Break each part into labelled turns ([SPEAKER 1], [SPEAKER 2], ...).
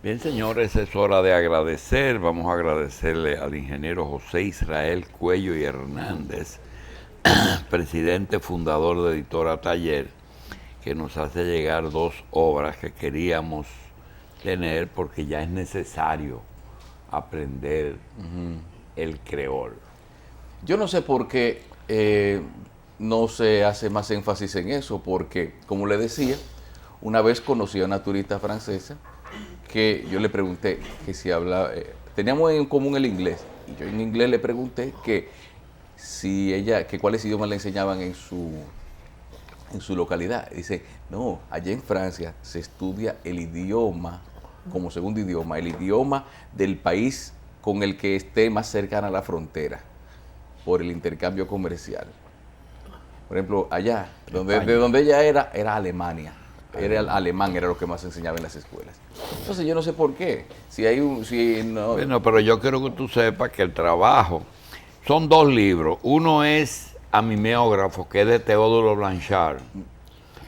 [SPEAKER 1] Bien, señores, es hora de agradecer. Vamos a agradecerle al ingeniero José Israel Cuello y Hernández, presidente fundador de Editora Taller, que nos hace llegar 2 obras que queríamos tener porque ya es necesario aprender el creol.
[SPEAKER 2] Yo no sé por qué no se hace más énfasis en eso, porque, como le decía, una vez conocí a una turista francesa que yo le pregunté que si hablaba, teníamos en común el inglés, y yo en inglés le pregunté que si ella, que cuáles idiomas le enseñaban en su localidad. Dice, no, allá en Francia se estudia el idioma como segundo idioma, el idioma del país con el que esté más cercana a la frontera, por el intercambio comercial. Por ejemplo, allá, de donde ella era Alemania. Era el alemán, era lo que más se enseñaba en las escuelas. Entonces yo no sé por qué.
[SPEAKER 1] Bueno, pero yo quiero que tú sepas que el trabajo, son 2 libros. Uno es A Mimeógrafo, que es de Teodulo Blanchard.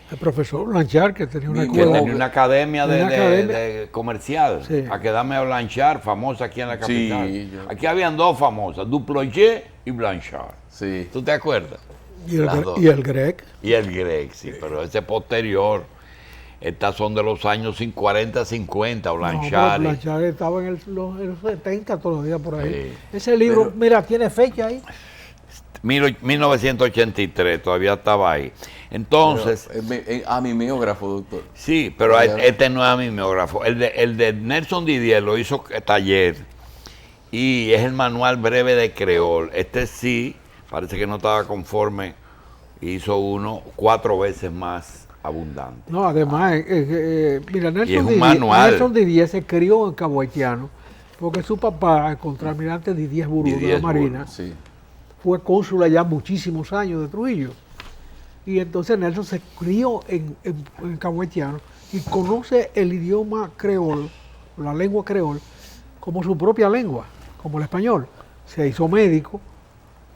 [SPEAKER 3] El profesor Blanchard, que tenía una
[SPEAKER 1] Que
[SPEAKER 3] escuela.
[SPEAKER 1] tenía una academia de comercial.
[SPEAKER 3] Sí.
[SPEAKER 1] Academia Blanchard, famosa aquí en la capital.
[SPEAKER 2] Sí,
[SPEAKER 1] Aquí habían 2 famosas, Duployé y Blanchard.
[SPEAKER 2] Sí.
[SPEAKER 1] ¿Tú te acuerdas?
[SPEAKER 3] Y el,
[SPEAKER 2] Las dos.
[SPEAKER 3] y el Grec.
[SPEAKER 1] Y el Greg, sí, pero ese posterior. Estas son de los años 40-50, Blanchard.
[SPEAKER 3] No, Blanchard estaba en los 70 todavía por ahí.
[SPEAKER 1] Sí.
[SPEAKER 3] Ese libro, mira, tiene fecha ahí.
[SPEAKER 1] 1983, todavía estaba ahí. Entonces,
[SPEAKER 2] A mimeógrafo, doctor.
[SPEAKER 1] sí, pero este no es mimeógrafo. El de Nelson Didier lo hizo Taller y es el manual breve de creol. Este sí, parece que no estaba conforme, hizo uno 4 veces más abundante.
[SPEAKER 3] No, además, mira,
[SPEAKER 1] Y es un manual.
[SPEAKER 3] Nelson Didier se crió en Cabo Haitiano porque su papá, el contraalmirante Didier Burú de
[SPEAKER 1] Didier
[SPEAKER 3] la Marina,
[SPEAKER 1] Burú,
[SPEAKER 2] Sí.
[SPEAKER 3] fue cónsul allá muchísimos años de Trujillo. Y entonces Nelson se crió en Cabo Haitiano y conoce el idioma creol, la lengua creol, como su propia lengua, como el español. Se hizo médico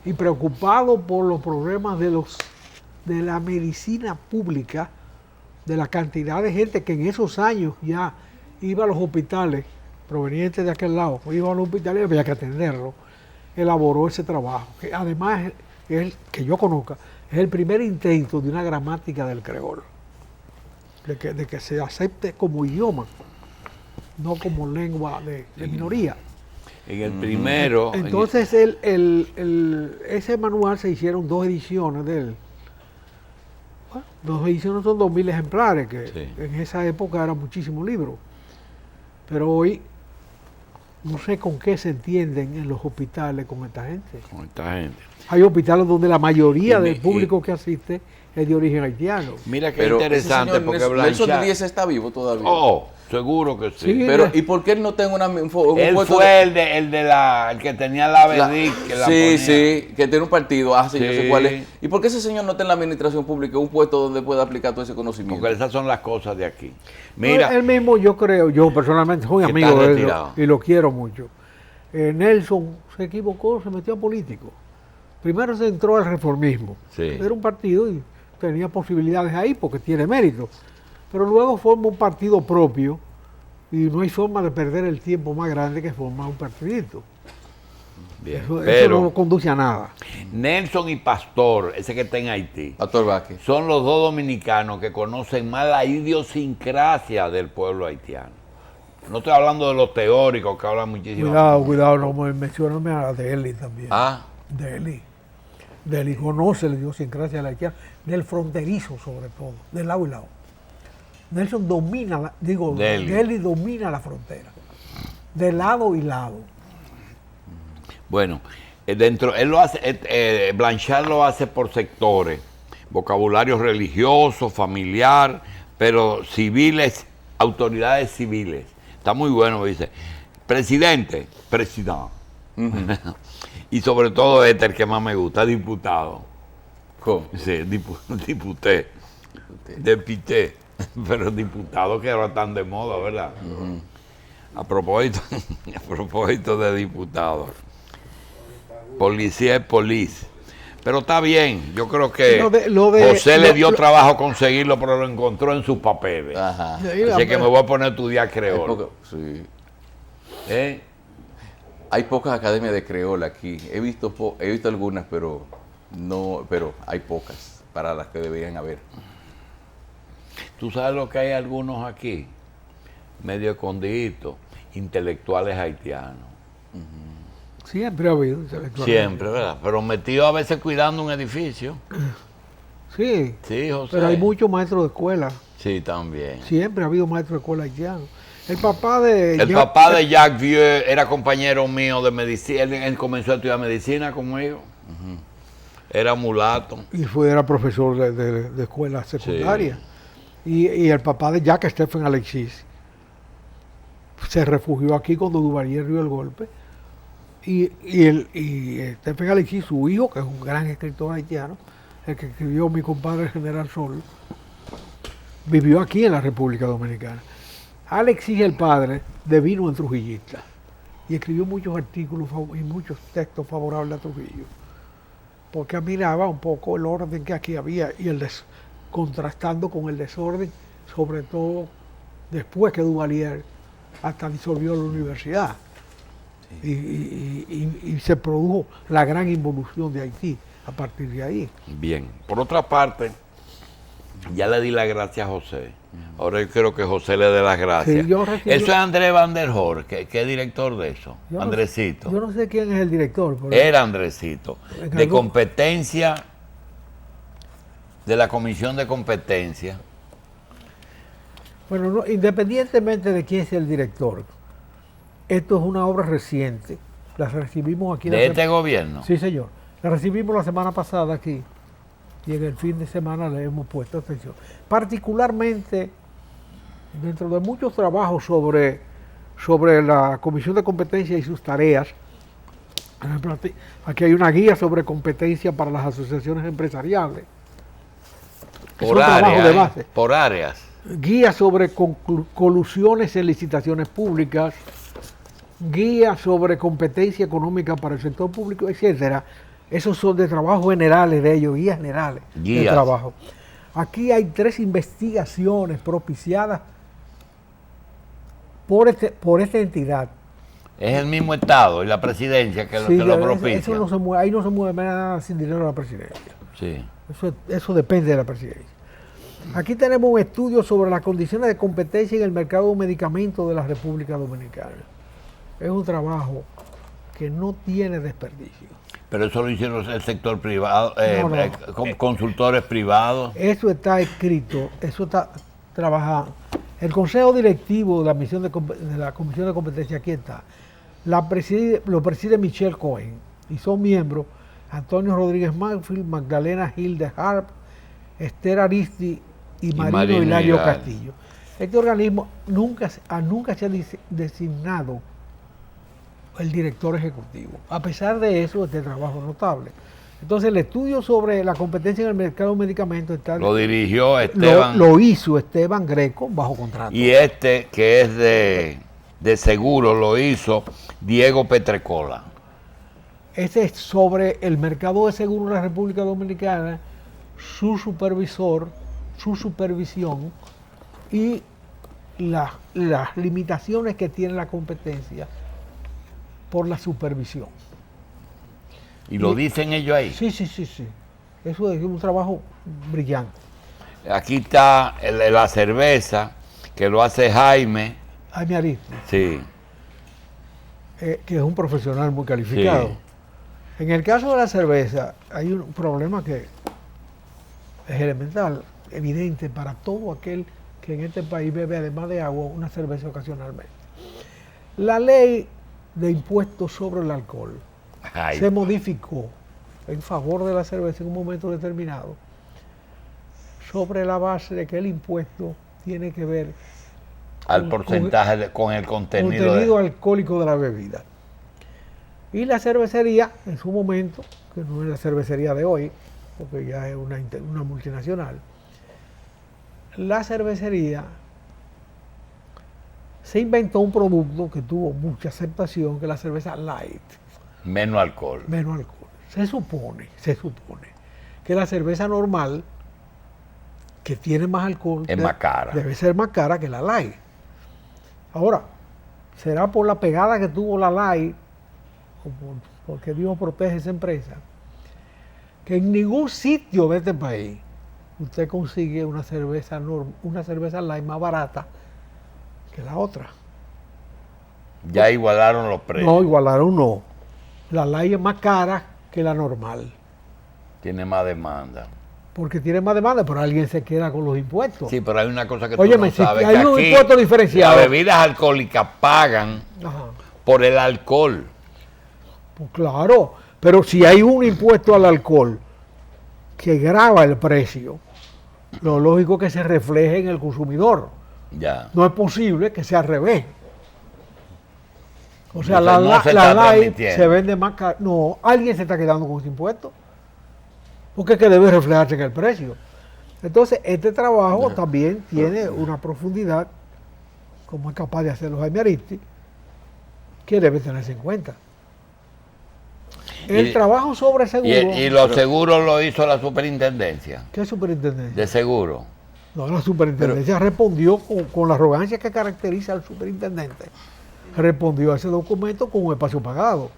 [SPEAKER 3] y preocupado por los problemas de la medicina pública, de la cantidad de gente que en esos años ya iba a los hospitales, provenientes de aquel lado, iba a los hospitales y había que atenderlo, elaboró ese trabajo, que además es que yo conozca, es el primer intento de una gramática del creol, de que se acepte como idioma, no como lengua de minoría.
[SPEAKER 1] En el primero...
[SPEAKER 3] Entonces ese manual se hicieron 2 ediciones de él. Bueno, 2 ediciones son 2000 ejemplares, que
[SPEAKER 1] Sí.
[SPEAKER 3] en esa época era muchísimo libro. Pero hoy no sé con qué se entienden en los hospitales con esta gente.
[SPEAKER 1] Con esta gente.
[SPEAKER 3] Hay hospitales donde la mayoría
[SPEAKER 1] Y
[SPEAKER 3] del público que asiste es de origen haitiano.
[SPEAKER 1] Mira qué
[SPEAKER 2] Pero
[SPEAKER 1] interesante,
[SPEAKER 2] ese señor
[SPEAKER 1] porque
[SPEAKER 2] Nelson
[SPEAKER 1] Blanchard...
[SPEAKER 2] Didier está vivo todavía.
[SPEAKER 1] Oh, seguro que sí.
[SPEAKER 3] Sí.
[SPEAKER 2] Pero, ¿y por qué él no tiene un
[SPEAKER 1] Él
[SPEAKER 2] puesto
[SPEAKER 1] fue el que tenía la BEDIC. que la
[SPEAKER 2] sí,
[SPEAKER 1] ponía.
[SPEAKER 2] sí, que tiene un partido. Ah, sí, yo sé
[SPEAKER 1] Sí.
[SPEAKER 2] cuál es. ¿Y por qué ese señor no está en la administración pública, un puesto donde pueda aplicar todo ese conocimiento?
[SPEAKER 1] Porque esas son las cosas de aquí. Mira,
[SPEAKER 3] Él mismo, yo creo, yo personalmente soy
[SPEAKER 1] Que
[SPEAKER 3] amigo
[SPEAKER 1] está
[SPEAKER 3] de él
[SPEAKER 1] retirado.
[SPEAKER 3] y lo quiero mucho. Nelson se equivocó, se metió a político. Primero se entró al reformismo.
[SPEAKER 1] Sí.
[SPEAKER 3] Era un partido y tenía posibilidades ahí porque tiene mérito. Pero luego forma un partido propio y no hay forma de perder el tiempo más grande que formar un partidito.
[SPEAKER 1] bien,
[SPEAKER 3] Eso
[SPEAKER 1] pero
[SPEAKER 3] no conduce a nada.
[SPEAKER 1] Nelson y Pastor, ese que está en Haití,
[SPEAKER 2] Pastor Vázquez.
[SPEAKER 1] son los 2 dominicanos que conocen más la idiosincrasia del pueblo haitiano. No estoy hablando de los teóricos que hablan muchísimo.
[SPEAKER 3] Cuidado, no me mencioname a Deli también.
[SPEAKER 2] Ah,
[SPEAKER 3] Deli conoce la idiosincrasia de la haitiana, del fronterizo sobre todo, de lado y lado. Nelson domina, Deli domina la frontera, de lado y lado.
[SPEAKER 1] Bueno, él lo hace, Blanchard lo hace por sectores, vocabulario religioso, familiar, pero civiles, autoridades civiles. Está muy bueno, dice, presidente. Y sobre todo el que más me gusta, diputado.
[SPEAKER 2] ¿cómo?
[SPEAKER 1] Sí, diputé. Depité. Pero diputado que ahora están de moda, ¿verdad? A propósito de diputados. Policía es police. Pero está bien, yo creo que
[SPEAKER 3] José
[SPEAKER 1] José le dio trabajo conseguirlo, pero lo encontró en sus papeles.
[SPEAKER 2] Ajá.
[SPEAKER 1] Así que me voy a poner a estudiar creol.
[SPEAKER 2] Sí.
[SPEAKER 1] ¿Eh?
[SPEAKER 2] Hay pocas academias de creol aquí. He visto algunas, pero hay pocas para las que deberían haber.
[SPEAKER 1] Tú sabes lo que hay algunos aquí, medio escondiditos, intelectuales haitianos.
[SPEAKER 3] Siempre ha habido intelectuales.
[SPEAKER 1] Siempre, ¿verdad? Pero metidos a veces cuidando un edificio.
[SPEAKER 3] Sí,
[SPEAKER 1] Sí, José.
[SPEAKER 3] pero hay muchos maestros de escuela.
[SPEAKER 1] Sí, también.
[SPEAKER 3] Siempre ha habido maestros de escuela haitianos. El
[SPEAKER 1] papá de Jacques Vieux era compañero mío de medicina. Él comenzó a estudiar medicina conmigo. Era mulato.
[SPEAKER 3] Y era profesor de escuela secundaria. Sí. Y el papá de Jacques, Stephen Alexis, se refugió aquí cuando Duvalier dio el golpe. Y Stephen Alexis, su hijo, que es un gran escritor haitiano, el que escribió Mi compadre el general Sol, vivió aquí en la República Dominicana. Alexis, el padre, devino en trujillista y escribió muchos artículos y muchos textos favorables a Trujillo, porque admiraba un poco el orden que aquí había y contrastando con el desorden, sobre todo después que Duvalier hasta disolvió la universidad. Sí. Y se produjo la gran involución de Haití a partir de ahí.
[SPEAKER 1] Bien. Por otra parte, ya le di las gracias a José. Ahora yo quiero que José le dé las gracias.
[SPEAKER 3] Sí,
[SPEAKER 1] eso es Andrés Van der Hoor, que es director de eso. Andresito.
[SPEAKER 3] Yo no sé quién es el director.
[SPEAKER 1] Era Andresito. De competencia, de la Comisión de Competencia.
[SPEAKER 3] Bueno, no, independientemente de quién sea el director, esto es una obra reciente. La recibimos aquí.
[SPEAKER 1] ¿De este gobierno?
[SPEAKER 3] Sí, señor. La recibimos la semana pasada aquí. Y en el fin de semana le hemos puesto atención. Particularmente, dentro de muchos trabajos sobre la Comisión de Competencia y sus tareas, aquí hay una guía sobre competencia para las asociaciones empresariales.
[SPEAKER 1] Por áreas,
[SPEAKER 3] de base.
[SPEAKER 1] Por áreas.
[SPEAKER 3] Guía sobre colusiones en licitaciones públicas, guía sobre competencia económica para el sector público, etcétera. Esos son de trabajos generales de ellos, guías generales de trabajo. Aquí hay 3 investigaciones propiciadas por esta entidad.
[SPEAKER 1] Es el mismo Estado y la presidencia que lo propicia.
[SPEAKER 3] Eso no se mueve, ahí no se mueve nada sin dinero de la presidencia.
[SPEAKER 1] Sí.
[SPEAKER 3] Eso depende de la presidencia. Aquí tenemos un estudio sobre las condiciones de competencia en el mercado de medicamentos de la República Dominicana. Es un trabajo que no tiene desperdicio.
[SPEAKER 1] Pero eso lo hicieron el sector privado, consultores privados.
[SPEAKER 3] Eso está escrito, eso está trabajado. El Consejo Directivo de la Comisión de Competencia, aquí está. Lo preside Michelle Cohen y son miembros Antonio Rodríguez Manfield, Magdalena Gil de Harp, Esther Aristi y Marino Hilario Castillo. Este organismo nunca se ha designado el director ejecutivo. A pesar de eso, este trabajo es notable. Entonces, el estudio sobre la competencia en el mercado de medicamentos
[SPEAKER 1] lo dirigió Esteban.
[SPEAKER 3] Lo hizo Esteban Greco bajo contrato.
[SPEAKER 1] Y este, que es de seguro, lo hizo Diego Petrecola.
[SPEAKER 3] Ese es sobre el mercado de seguros de la República Dominicana, su supervisión y las limitaciones que tiene la competencia por la supervisión.
[SPEAKER 1] ¿Y lo dicen ellos ahí?
[SPEAKER 3] Sí. Eso es un trabajo brillante.
[SPEAKER 1] Aquí está la cerveza, que lo hace Jaime
[SPEAKER 3] Aristi.
[SPEAKER 1] Sí.
[SPEAKER 3] Que es un profesional muy calificado. Sí. En el caso de la cerveza, hay un problema que es elemental, evidente para todo aquel que en este país bebe, además de agua, una cerveza ocasionalmente. La ley de impuestos sobre el alcohol se modificó en favor de la cerveza en un momento determinado, sobre la base de que el impuesto tiene que ver
[SPEAKER 1] al porcentaje con el contenido
[SPEAKER 3] alcohólico de la bebida. Y la cervecería, en su momento, que no es la cervecería de hoy, porque ya es una multinacional, la cervecería se inventó un producto que tuvo mucha aceptación, que es la cerveza light.
[SPEAKER 1] Menos alcohol.
[SPEAKER 3] se supone que la cerveza normal, que tiene más alcohol,
[SPEAKER 1] Es más cara.
[SPEAKER 3] debe ser más cara que la light. Ahora, será por la pegada que tuvo la light, o porque Dios protege esa empresa, que en ningún sitio de este país usted consigue una cerveza light más barata que la otra.
[SPEAKER 1] Ya igualaron los precios.
[SPEAKER 3] No, igualaron no. La light es más cara que la normal,
[SPEAKER 1] Tiene más demanda.
[SPEAKER 3] porque tiene más demanda, pero alguien se queda con los impuestos.
[SPEAKER 1] Sí, pero hay una cosa que tú
[SPEAKER 3] Óyeme,
[SPEAKER 1] no
[SPEAKER 3] si
[SPEAKER 1] sabes.
[SPEAKER 3] hay
[SPEAKER 1] que
[SPEAKER 3] un
[SPEAKER 1] aquí
[SPEAKER 3] impuesto diferenciado.
[SPEAKER 1] Las bebidas alcohólicas pagan
[SPEAKER 3] Ajá.
[SPEAKER 1] por el alcohol.
[SPEAKER 3] Pues claro, pero si hay un impuesto al alcohol que grava el precio, lo lógico es que se refleje en el consumidor.
[SPEAKER 1] Ya.
[SPEAKER 3] No es posible que sea al revés. O sea,
[SPEAKER 1] Entonces, no se
[SPEAKER 3] la
[SPEAKER 1] está
[SPEAKER 3] light
[SPEAKER 1] transmitiendo.
[SPEAKER 3] se vende más caro. No, alguien se está quedando con ese impuesto. Porque es que debe reflejarse en el precio. Entonces, este trabajo también tiene una profundidad, como es capaz de hacerlo Jaime Aristi, que debe tenerse en cuenta. El
[SPEAKER 1] Y-
[SPEAKER 3] trabajo sobre seguro.
[SPEAKER 1] Y los seguros lo hizo la superintendencia
[SPEAKER 3] ¿Qué superintendencia?
[SPEAKER 1] de seguro.
[SPEAKER 3] No, la superintendencia respondió con la arrogancia que caracteriza al superintendente. Respondió a ese documento con un espacio pagado.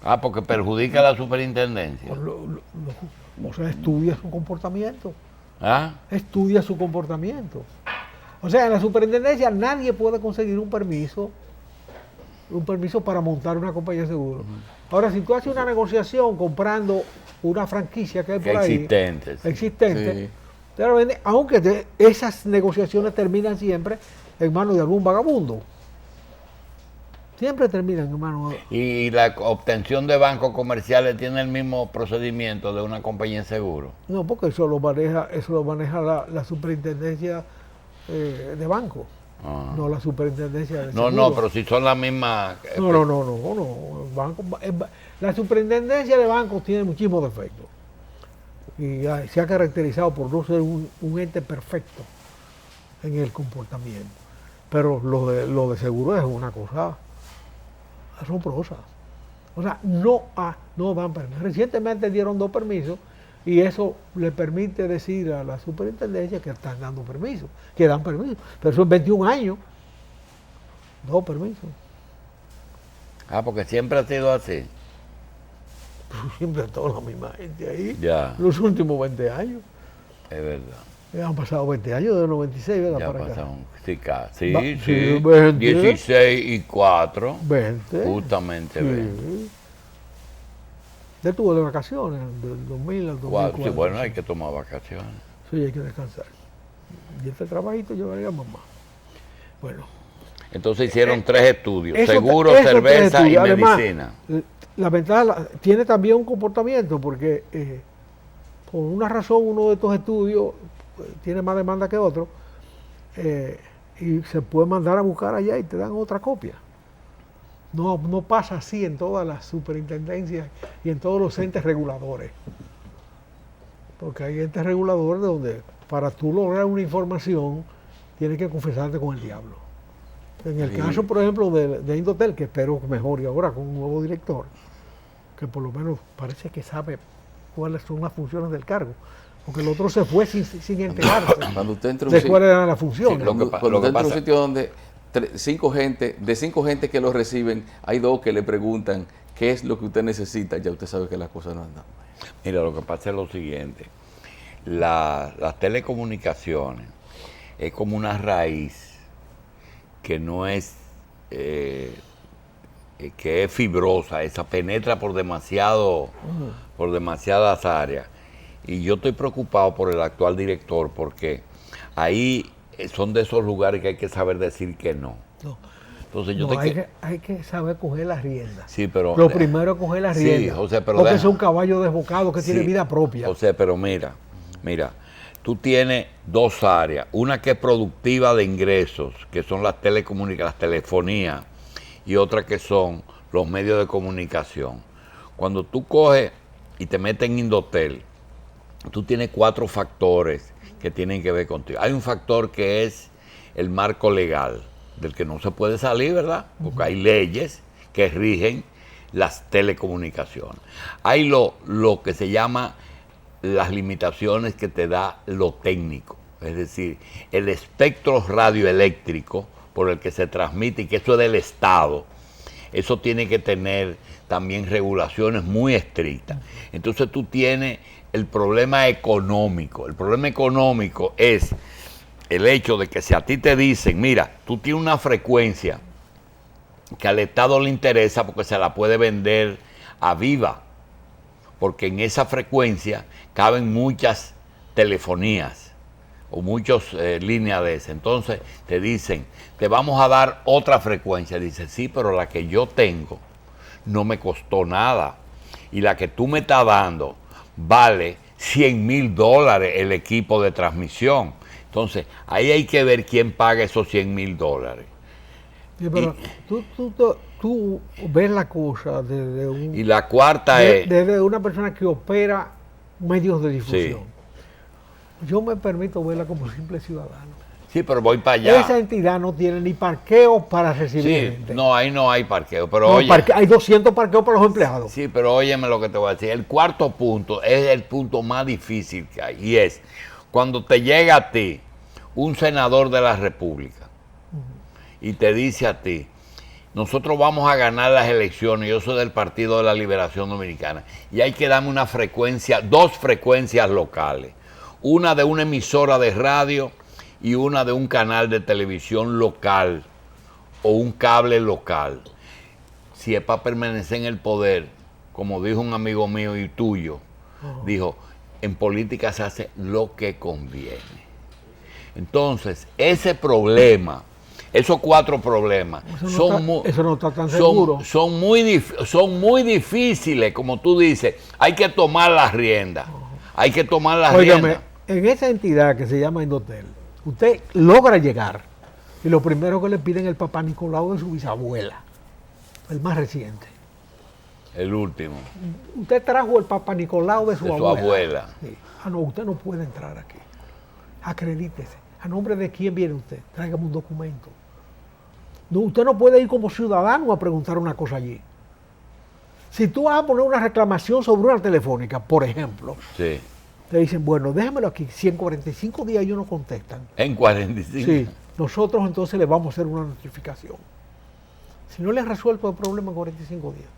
[SPEAKER 1] Ah, porque perjudica a la superintendencia.
[SPEAKER 3] O sea, estudia su comportamiento.
[SPEAKER 1] ¿Ah?
[SPEAKER 3] Estudia su comportamiento. O sea, en la superintendencia nadie puede conseguir un permiso para montar una compañía de seguro. Ahora, si tú haces una negociación comprando una franquicia que hay por ahí, existente,
[SPEAKER 2] Sí.
[SPEAKER 3] te la vende, aunque esas negociaciones terminan siempre en manos de algún vagabundo. Siempre terminan en manos de...
[SPEAKER 1] Y la obtención de bancos comerciales tiene el mismo procedimiento de una compañía de seguro.
[SPEAKER 3] No, porque eso lo maneja la superintendencia de banco,
[SPEAKER 1] Ah.
[SPEAKER 3] no la superintendencia de
[SPEAKER 1] No,
[SPEAKER 3] seguro.
[SPEAKER 1] no, pero si son las mismas.
[SPEAKER 3] No. La superintendencia de bancos tiene muchísimos defectos. Y se ha caracterizado por no ser un ente perfecto en el comportamiento. Pero lo de seguro es una cosa asombrosa. O sea, no dan permisos. Recientemente dieron 2 permisos y eso le permite decir a la superintendencia que están dando permisos, que dan permisos. Pero son 21 años, 2 permisos.
[SPEAKER 1] Ah, porque siempre ha sido así.
[SPEAKER 3] Siempre ha estado la misma gente ahí.
[SPEAKER 1] Ya,
[SPEAKER 3] Los últimos 20 años.
[SPEAKER 1] es verdad.
[SPEAKER 3] Han pasado 20 años de 96, ¿verdad?
[SPEAKER 1] Ya
[SPEAKER 3] Para acá.
[SPEAKER 1] pasaron. Sí, sí,
[SPEAKER 3] Va-
[SPEAKER 1] sí.
[SPEAKER 3] sí, 20.
[SPEAKER 1] 16 y 4.
[SPEAKER 3] 20.
[SPEAKER 1] Justamente,
[SPEAKER 3] Sí.
[SPEAKER 1] 20.
[SPEAKER 3] Yo estuve de vacaciones del 2000 al 2004.
[SPEAKER 1] Sí, bueno, hay que tomar vacaciones.
[SPEAKER 3] Sí, hay que descansar. Y este trabajito llevaría a mamá. Bueno.
[SPEAKER 1] Entonces hicieron 3 estudios:
[SPEAKER 3] Eso-
[SPEAKER 1] seguro,
[SPEAKER 3] esos 3
[SPEAKER 1] cerveza y
[SPEAKER 3] estudios. Además,
[SPEAKER 1] medicina.
[SPEAKER 3] La ventaja tiene también un comportamiento, porque por una razón uno de estos estudios tiene más demanda que otro, y se puede mandar a buscar allá y te dan otra copia. No pasa así en todas las superintendencias y en todos los entes reguladores. Porque hay entes reguladores donde para tú lograr una información tienes que confesarte con el diablo. En el
[SPEAKER 2] Sí.
[SPEAKER 3] caso, por ejemplo, de Indotel, que espero que mejore ahora con un nuevo director, que por lo menos parece que sabe cuáles son las funciones del cargo. Porque el otro se fue sin enterarse
[SPEAKER 2] Cuando usted entra a un
[SPEAKER 3] de
[SPEAKER 2] sitio-
[SPEAKER 3] cuáles eran las funciones.
[SPEAKER 1] Sí,
[SPEAKER 2] Cuando,
[SPEAKER 1] Lo que
[SPEAKER 2] cuando usted entra a un
[SPEAKER 1] pasa-
[SPEAKER 2] sitio donde 5 gente que lo reciben, hay 2 que le preguntan qué es lo que usted necesita, ya usted sabe que las cosas no andan.
[SPEAKER 1] Mira, lo que pasa es lo siguiente. Las telecomunicaciones es como una raíz que no es, que es fibrosa, esa penetra por demasiadas áreas. Y yo estoy preocupado por el actual director porque ahí son de esos lugares que hay que saber decir que no.
[SPEAKER 3] No.
[SPEAKER 1] Entonces yo
[SPEAKER 3] No,
[SPEAKER 1] te
[SPEAKER 3] hay que saber coger las riendas.
[SPEAKER 1] Sí, pero
[SPEAKER 3] Lo primero es coger las
[SPEAKER 1] Sí,
[SPEAKER 3] riendas.
[SPEAKER 1] José, pero
[SPEAKER 3] porque
[SPEAKER 1] deja-
[SPEAKER 3] es un caballo desbocado que tiene
[SPEAKER 1] Sí,
[SPEAKER 3] vida propia.
[SPEAKER 1] José, pero mira, tú tienes 2 áreas, una que es productiva de ingresos, que son las telecomunicaciones, las telefonías, y otra que son los medios de comunicación. Cuando tú coges y te metes en Indotel, tú tienes 4 factores que tienen que ver contigo. Hay un factor que es el marco legal, del que no se puede salir, ¿verdad? Porque hay leyes que rigen las telecomunicaciones. Hay lo que se llama las limitaciones que te da lo técnico, es decir, el espectro radioeléctrico por el que se transmite, y que eso es del Estado, eso tiene que tener también regulaciones muy estrictas. Entonces tú tienes el problema económico. El problema económico es el hecho de que si a ti te dicen, mira, tú tienes una frecuencia que al Estado le interesa porque se la puede vender a Viva, porque en esa frecuencia caben muchas telefonías o muchas líneas de ese. Entonces te dicen, te vamos a dar otra frecuencia. Dice, sí, pero la que yo tengo no me costó nada. Y la que tú me estás dando vale $100,000 el equipo de transmisión. Entonces, ahí hay que ver quién paga esos $100,000.
[SPEAKER 3] Sí, pero tú ves la cosa desde un...
[SPEAKER 1] Y la cuarta es...
[SPEAKER 3] Desde una persona que opera medios de difusión.
[SPEAKER 1] Sí.
[SPEAKER 3] Yo me permito verla como simple ciudadano.
[SPEAKER 1] Sí, pero voy para allá.
[SPEAKER 3] Esa entidad no tiene ni parqueo para recibir gente.
[SPEAKER 1] No, ahí no hay parqueo, pero
[SPEAKER 3] No,
[SPEAKER 1] oye...
[SPEAKER 3] hay 200 parqueos para los empleados.
[SPEAKER 1] Sí, pero óyeme lo que te voy a decir. El cuarto punto es el punto más difícil que hay, y es cuando te llega a ti un senador de la República y te dice a ti, nosotros vamos a ganar las elecciones, yo soy del Partido de la Liberación Dominicana, y hay que darme una frecuencia, 2 frecuencias locales, una de una emisora de radio y una de un canal de televisión local o un cable local. Si es para permanecer en el poder, como dijo un amigo mío y tuyo, dijo, en política se hace lo que conviene. Entonces, ese problema, esos 4 problemas,
[SPEAKER 3] eso no está tan seguro.
[SPEAKER 1] Son muy difíciles, como tú dices, hay que tomar las riendas. Hay que tomar las riendas.
[SPEAKER 3] En esa entidad que se llama Indotel, usted logra llegar y lo primero que le piden es el papá Nicolau de su bisabuela, el más reciente.
[SPEAKER 1] El último.
[SPEAKER 3] Usted trajo el papá Nicolau de su
[SPEAKER 1] abuela.
[SPEAKER 3] Sí. Ah, no, usted no puede entrar aquí. Acredítese. ¿A nombre de quién viene usted? Tráigame un documento. No, usted no puede ir como ciudadano a preguntar una cosa allí. Si tú vas a poner una reclamación sobre una telefónica, por ejemplo,
[SPEAKER 1] sí,
[SPEAKER 3] te dicen, bueno, déjamelo aquí. Si en 45 días ellos no contestan.
[SPEAKER 1] En 45.
[SPEAKER 3] Sí, nosotros entonces le vamos a hacer una notificación. Si no le has resuelto el problema en 45 días.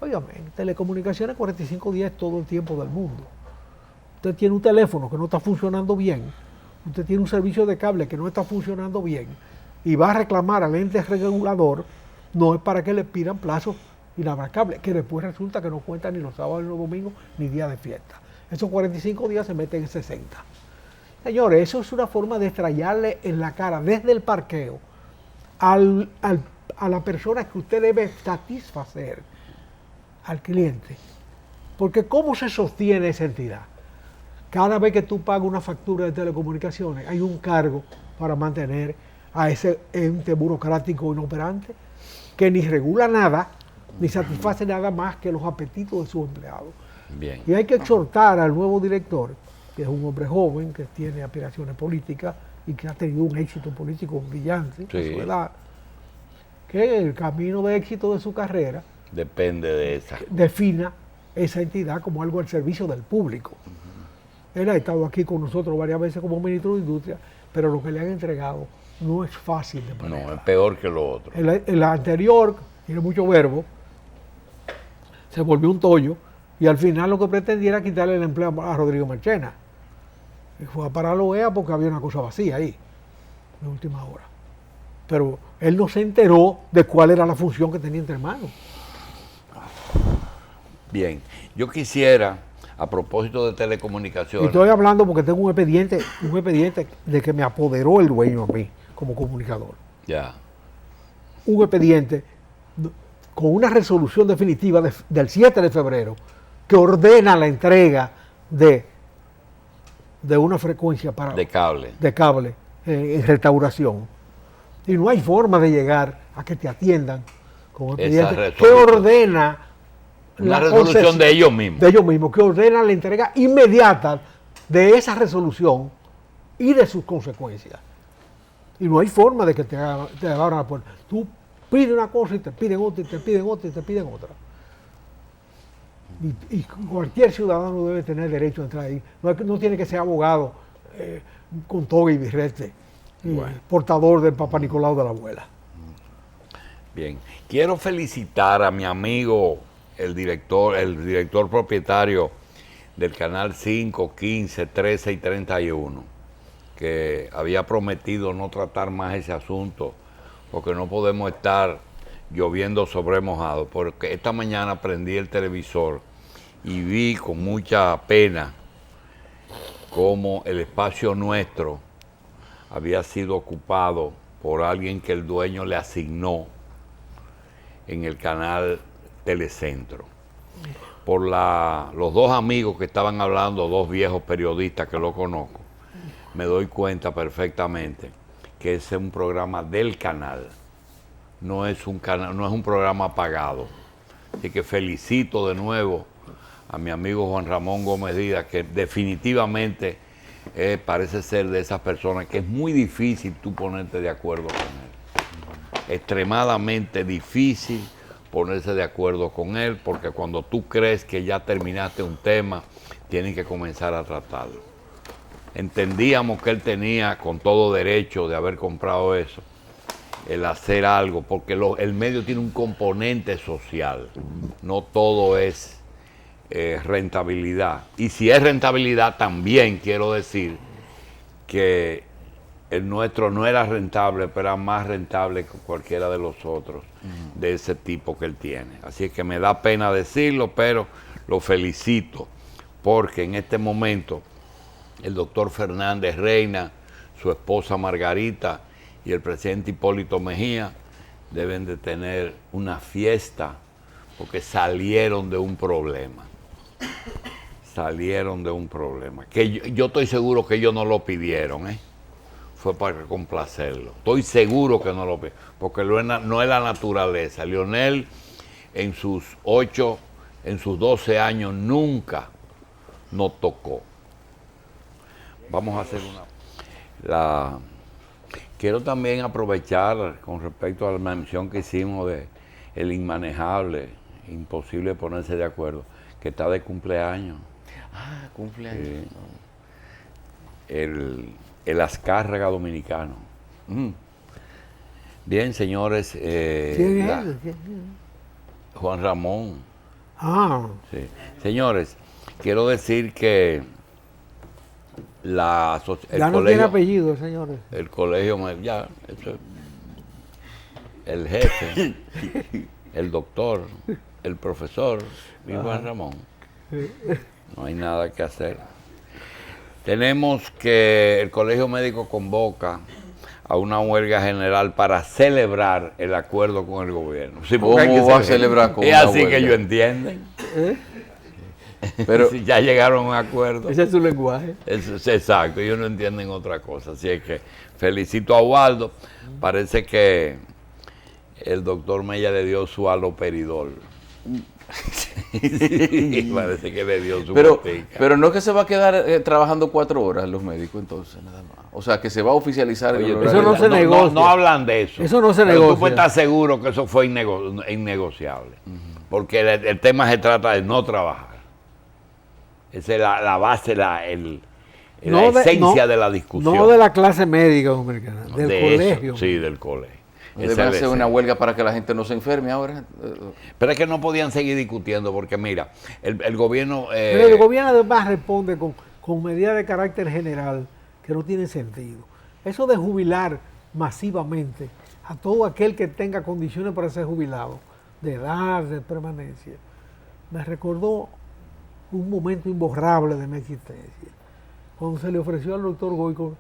[SPEAKER 3] Óigame, en telecomunicaciones 45 días es todo el tiempo del mundo. Usted tiene un teléfono que no está funcionando bien, usted tiene un servicio de cable que no está funcionando bien y va a reclamar al ente regulador, no es para que le pidan plazos inabarcables, que después resulta que no cuentan ni los sábados ni los domingos ni días de fiesta. Esos 45 días se meten en 60. Señores, eso es una forma de estrellarle en la cara desde el parqueo a la persona que usted debe satisfacer, al cliente. Porque ¿cómo se sostiene esa entidad? Cada vez que tú pagas una factura de telecomunicaciones, hay un cargo para mantener a ese ente burocrático inoperante que ni regula nada, ni satisface nada más que los apetitos de sus empleados.
[SPEAKER 1] Bien.
[SPEAKER 3] Y hay que exhortar al nuevo director, que es un hombre joven, que tiene aspiraciones políticas y que ha tenido un éxito político brillante a su edad, que el camino de éxito de su carrera
[SPEAKER 1] depende de esa.
[SPEAKER 3] Defina esa entidad como algo al servicio del público. Él ha estado aquí con nosotros varias veces como ministro de Industria, pero lo que le han entregado no es fácil de manejar.
[SPEAKER 1] No, es peor que lo otro.
[SPEAKER 3] El anterior, tiene mucho verbo, se volvió un tollo y al final lo que pretendía era quitarle el empleo a Rodrigo Marchena. Y fue a parar la OEA porque había una cosa vacía ahí, en última hora. Pero él no se enteró de cuál era la función que tenía entre manos.
[SPEAKER 1] Bien, yo quisiera, a propósito de
[SPEAKER 3] Y
[SPEAKER 1] telecomunicaciones...
[SPEAKER 3] estoy hablando porque tengo un expediente de que me apoderó el dueño a mí como comunicador.
[SPEAKER 1] Ya.
[SPEAKER 3] Un expediente con una resolución definitiva del 7 de febrero que ordena la entrega de una frecuencia
[SPEAKER 1] de cable.
[SPEAKER 3] En restauración. Y no hay forma de llegar a que te atiendan con un expediente que ordena
[SPEAKER 1] una resolución de ellos mismos.
[SPEAKER 3] De ellos mismos, que ordena la entrega inmediata de esa resolución y de sus consecuencias. Y no hay forma de que te abran la puerta. Tú pides una cosa y te piden otra, y te piden otra, y te piden otra. y cualquier ciudadano debe tener derecho a entrar ahí. No tiene que ser abogado con toga y birrete, portador del Papa Nicolau de la abuela.
[SPEAKER 1] Bien, quiero felicitar a mi amigo, el director propietario del Canal 5, 15, 13 y 31, que había prometido no tratar más ese asunto, porque no podemos estar lloviendo sobre mojado, porque esta mañana prendí el televisor y vi con mucha pena cómo el espacio nuestro había sido ocupado por alguien que el dueño le asignó en el canal Telecentro. Por los dos amigos que estaban hablando, dos viejos periodistas que lo conozco, me doy cuenta perfectamente que ese es un programa del canal, no es un programa pagado. Así que felicito de nuevo a mi amigo Juan Ramón Gómez Díaz, que definitivamente parece ser de esas personas que es muy difícil tú ponerte de acuerdo con él. Extremadamente difícil ponerse de acuerdo con él, porque cuando tú crees que ya terminaste un tema, tienes que comenzar a tratarlo. Entendíamos que él tenía con todo derecho de haber comprado eso, el hacer algo, porque el medio tiene un componente social, no todo es rentabilidad. Y si es rentabilidad, también quiero decir que el nuestro no era rentable, pero era más rentable que cualquiera de los otros de ese tipo que él tiene. Así es que me da pena decirlo, pero lo felicito, porque en este momento el doctor Fernández Reina, su esposa Margarita y el presidente Hipólito Mejía deben de tener una fiesta, porque salieron de un problema. Salieron de un problema. Que yo estoy seguro que ellos no lo pidieron, fue para complacerlo. Estoy seguro que no lo pidieron, porque no es la naturaleza. Leonel en sus 12 años nunca nos tocó. Vamos a hacer quiero también aprovechar con respecto a la mención que hicimos de el inmanejable, imposible ponerse de acuerdo, que está de cumpleaños.
[SPEAKER 2] Ah, cumpleaños.
[SPEAKER 1] El Azcárraga dominicano. Bien, señores. Juan Ramón. Sí. Señores, quiero decir que
[SPEAKER 3] ya no tiene apellido, señores.
[SPEAKER 1] El colegio, el jefe, el doctor, el profesor y Juan Ramón. No hay nada que hacer. Tenemos que el Colegio Médico convoca a una huelga general para celebrar el acuerdo con el gobierno. Sí,
[SPEAKER 2] ¿cómo va a celebrar con
[SPEAKER 1] una huelga? Es así que ellos entienden.
[SPEAKER 2] Pero
[SPEAKER 1] si ya llegaron a un acuerdo.
[SPEAKER 3] Ese es su lenguaje.
[SPEAKER 1] Exacto, ellos no entienden otra cosa. Así es que felicito a Waldo. Parece que el doctor Mella le dio su haloperidol. Sí, parece que le dio su
[SPEAKER 2] pero no es que se va a quedar trabajando 4 horas los médicos entonces, nada más. O sea, que se va a oficializar.
[SPEAKER 3] Oye, eso no se negocia.
[SPEAKER 1] No hablan de eso.
[SPEAKER 3] Eso no se
[SPEAKER 1] pero
[SPEAKER 3] negocia.
[SPEAKER 1] Tú puedes estar seguro que eso fue innegociable. Porque el tema se trata de no trabajar. Esa es la base, la esencia de la discusión.
[SPEAKER 3] No de la clase médica dominicana, del colegio.
[SPEAKER 1] Eso, sí, del colegio.
[SPEAKER 2] Deben hacer una huelga para que la gente no se enferme ahora.
[SPEAKER 1] Pero es que no podían seguir discutiendo porque mira, el gobierno...
[SPEAKER 3] Pero el gobierno además responde con medidas de carácter general que no tienen sentido. Eso de jubilar masivamente a todo aquel que tenga condiciones para ser jubilado, de edad, de permanencia, me recordó un momento imborrable de mi existencia, cuando se le ofreció al doctor Goico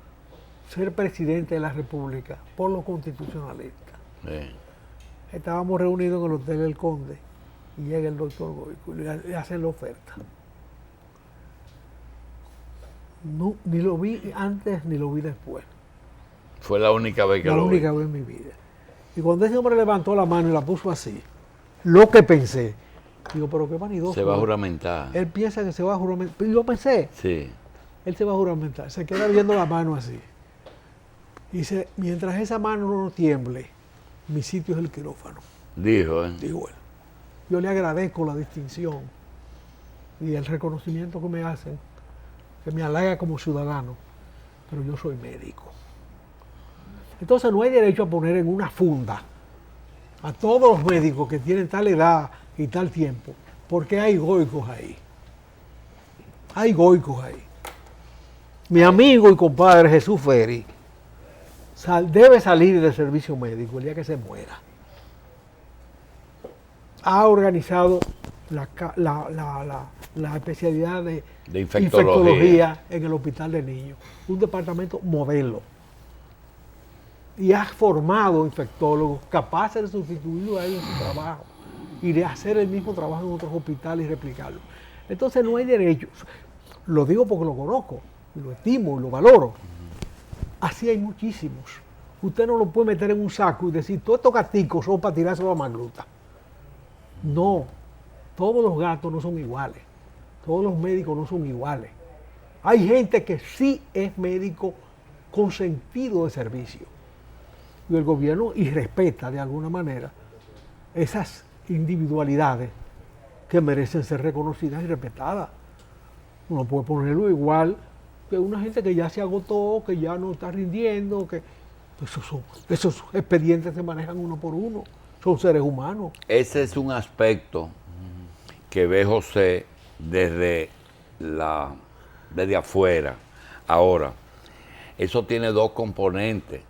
[SPEAKER 3] ser presidente de la República por los constitucionalistas.
[SPEAKER 1] Sí.
[SPEAKER 3] Estábamos reunidos en el Hotel El Conde y llega el doctor Goico y le hacen la oferta. No, ni lo vi antes ni lo vi después.
[SPEAKER 1] Fue la única vez que lo vi.
[SPEAKER 3] La única vez en mi vida. Y cuando ese hombre levantó la mano y la puso así, lo que pensé, digo, pero qué vanidoso.
[SPEAKER 1] Se va a juramentar.
[SPEAKER 3] Él piensa que se va a juramentar. Yo pensé,
[SPEAKER 1] sí.
[SPEAKER 3] Él se va a juramentar. Se queda viendo la mano así. Y dice, mientras esa mano no tiemble, mi sitio es el quirófano.
[SPEAKER 1] Dijo,
[SPEAKER 3] Dijo él. Yo le agradezco la distinción y el reconocimiento que me hacen, que me halaga como ciudadano, pero yo soy médico. Entonces no hay derecho a poner en una funda a todos los médicos que tienen tal edad y tal tiempo, porque hay goicos ahí. Hay goicos ahí. Mi amigo y compadre Jesús Ferri debe salir del servicio médico el día que se muera. Ha organizado la especialidad de infectología en el Hospital de Niños, un departamento modelo. Y ha formado infectólogos capaces de sustituirlo a ellos en su trabajo y de hacer el mismo trabajo en otros hospitales y replicarlo. Entonces no hay derecho, lo digo porque lo conozco, y lo estimo y lo valoro. Así hay muchísimos. Usted no lo puede meter en un saco y decir, todos estos gaticos son para tirárselo a Magluta. No, todos los gatos no son iguales, todos los médicos no son iguales. Hay gente que sí es médico con sentido de servicio. Y el gobierno respeta de alguna manera esas individualidades que merecen ser reconocidas y respetadas. Uno puede ponerlo igual que una gente que ya se agotó, que ya no está rindiendo, que esos expedientes se manejan uno por uno, son seres humanos.
[SPEAKER 1] Ese es un aspecto que ve José desde afuera. Ahora, eso tiene dos componentes.